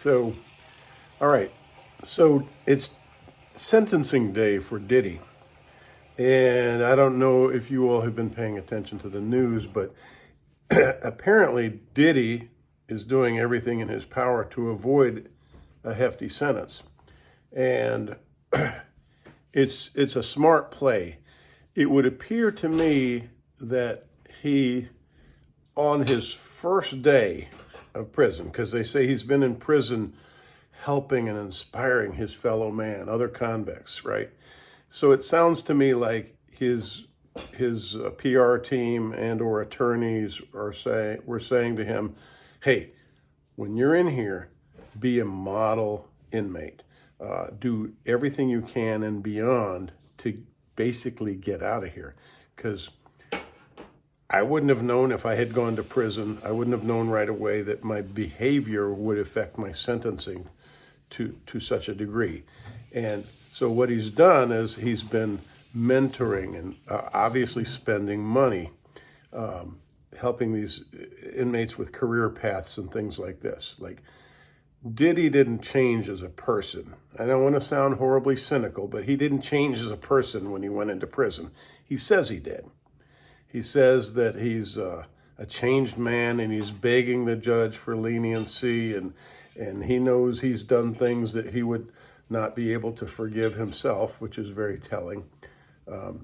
So, all right. So it's sentencing day for Diddy. And I don't know if you all have been paying attention to the news, but apparently Diddy is doing everything in his power to avoid a hefty sentence. And it's a smart play. It would appear to me that he, on his first day of prison, because they say he's been in prison helping and inspiring his fellow man, other convicts, right? So it sounds to me like his PR team and or attorneys were saying to him, "Hey, when you're in here, be a model inmate. Do everything you can and beyond to basically get out of here, because I wouldn't have known if I had gone to prison. I wouldn't have known right away that my behavior would affect my sentencing to such a degree." And so what he's done is he's been mentoring and obviously spending money, helping these inmates with career paths and things like this. Like, Diddy didn't change as a person. I don't want to sound horribly cynical, but he didn't change as a person when he went into prison. He says he did. He says that he's a changed man, and he's begging the judge for leniency, and he knows he's done things that he would not be able to forgive himself, which is very telling.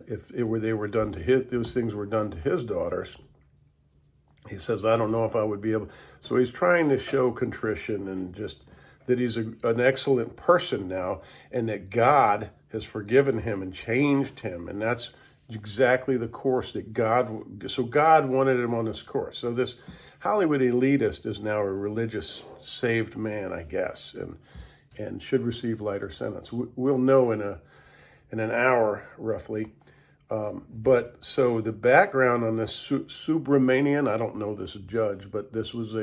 If they were done to those things were done to his daughters, he says, I don't know if I would be able. So he's trying to show contrition and just that he's an excellent person now, and that God has forgiven him and changed him. And that's exactly the course that God wanted him on this course. So this Hollywood elitist is now a religious saved man, I guess, and should receive lighter sentence. We'll know in an hour roughly. But so the background on this Subramanian, I don't know this judge, but this was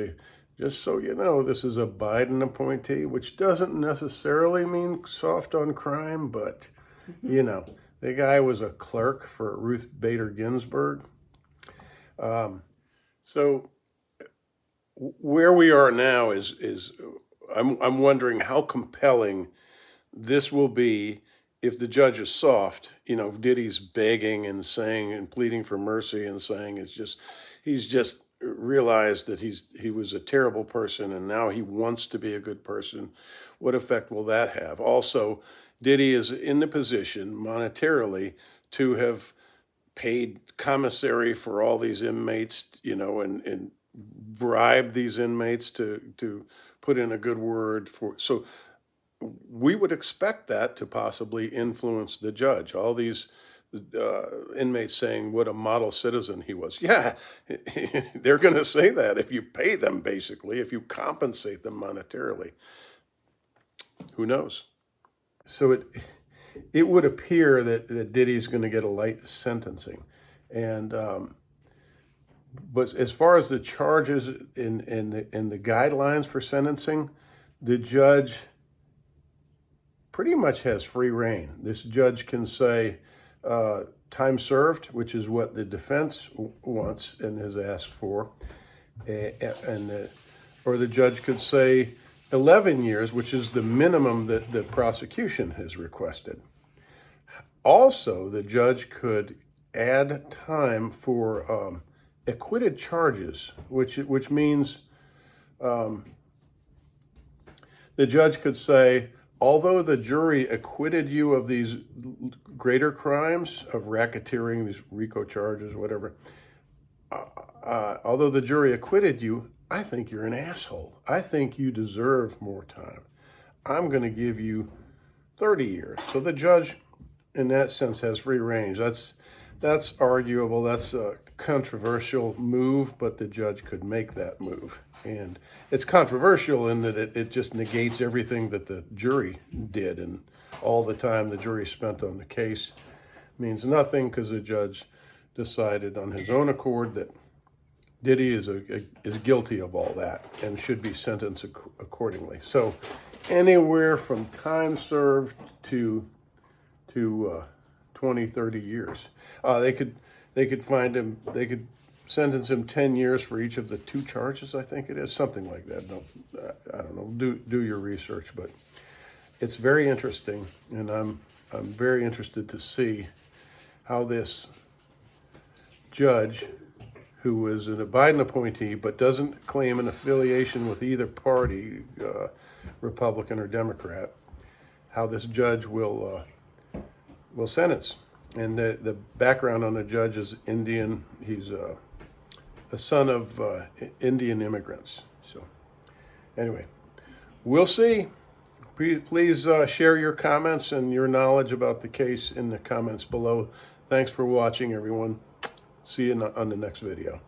just so you know, this is a Biden appointee, which doesn't necessarily mean soft on crime, but you know, the guy was a clerk for Ruth Bader Ginsburg. So where we are now is I'm wondering how compelling this will be if the judge is soft. You know, Diddy's begging and saying and pleading for mercy and saying he's just realized that he was a terrible person and now he wants to be a good person. What effect will that have? Also, Diddy is in the position monetarily to have paid commissary for all these inmates, you know, and bribe these inmates to put in a good word for. So we would expect that to possibly influence the judge. All these inmates saying what a model citizen he was. Yeah, they're going to say that if you pay them, basically, if you compensate them monetarily. Who knows? So it would appear that Diddy's going to get a light sentencing. And but as far as the charges and the guidelines for sentencing, the judge pretty much has free reign. This judge can say time served, which is what the defense wants and has asked for, or the judge could say 11 years, which is the minimum that the prosecution has requested. Also, the judge could add time for acquitted charges, which means the judge could say, although the jury acquitted you of these greater crimes of racketeering, these RICO charges, whatever, although the jury acquitted you, I think you're an asshole. I think you deserve more time. I'm going to give you 30 years. So the judge, in that sense, has free range. That's arguable. That's a controversial move, but the judge could make that move. And it's controversial in that it just negates everything that the jury did, and all the time the jury spent on the case means nothing because the judge decided on his own accord that Diddy is guilty of all that and should be sentenced accordingly. So anywhere from time served to 20, 30 years. They could find him. They could sentence him 10 years for each of the 2 charges, I think it is, something like that. No, I don't know. Do your research, but it's very interesting, and I'm very interested to see how this judge, who is a Biden appointee but doesn't claim an affiliation with either party, Republican or Democrat, how this judge will sentence. And the background on the judge is Indian. He's a son of Indian immigrants. So anyway, we'll see. Please share your comments and your knowledge about the case in the comments below. Thanks for watching, everyone. See you on the next video.